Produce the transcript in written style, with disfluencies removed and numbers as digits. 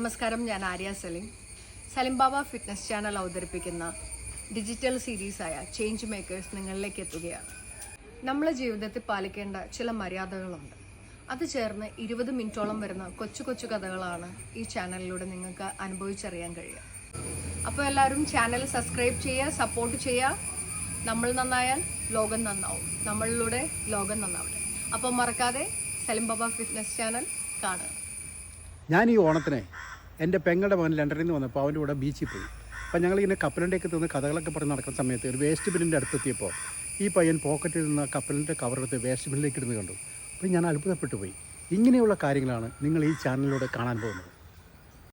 നമസ്കാരം, ഞാൻ ആര്യ സലിം. സലിം ബാബ fitness channel അവതരിപ്പിക്കുന്ന ഡിജിറ്റൽ സീരീസായ ചേഞ്ച് മേക്കേഴ്സ് നിങ്ങളിലേക്ക് എത്തുകയാണ്. നമ്മളെ ജീവിതത്തിൽ പാലിക്കേണ്ട ചില മര്യാദകളുണ്ട്. അത് ചേർന്ന് 20 മിനിറ്റോളം വരുന്ന കൊച്ചു കൊച്ചു കഥകളാണ് ഈ ചാനലിലൂടെ നിങ്ങൾക്ക് അനുഭവിച്ചറിയാൻ കഴിയുക. അപ്പോൾ എല്ലാവരും ചാനൽ സബ്സ്ക്രൈബ് ചെയ്യുക, സപ്പോർട്ട് ചെയ്യുക. നമ്മൾ നന്നായാൽ ലോകം നന്നാവും. നമ്മളിലൂടെ ലോകം നന്നാവട്ടെ. അപ്പോൾ മറക്കാതെ സലിം ബാബ ഫിറ്റ്നസ് ചാനൽ കാണുക. ഞാൻ ഈ ഓണത്തിന് എൻ്റെ പെങ്ങളുടെ മകൻ ലണ്ടനിൽ നിന്ന് വന്നപ്പോൾ അവൻ്റെ കൂടെ ബീച്ചിൽ പോയി. അപ്പോൾ ഞങ്ങളിങ്ങനെ കപ്പലിൻ്റെയൊക്കെ തിന്ന് കഥകളൊക്കെ പറഞ്ഞ് നടക്കുന്ന സമയത്ത് ഒരു വേസ്റ്റ് ബിന്നിൻ്റെ അടുത്തെത്തിയപ്പോൾ ഈ പയ്യൻ പോക്കറ്റിൽ നിന്ന് കപ്പലിൻ്റെ കവറെടുത്ത് വേസ്റ്റ് ബിന്നിലേക്ക് ഇടുന്നത് കണ്ടു. അപ്പോൾ ഞാൻ അത്ഭുതപ്പെട്ടു പോയി. ഇങ്ങനെയുള്ള കാര്യങ്ങളാണ് നിങ്ങൾ ഈ ചാനലിലൂടെ കാണാൻ പോകുന്നത്.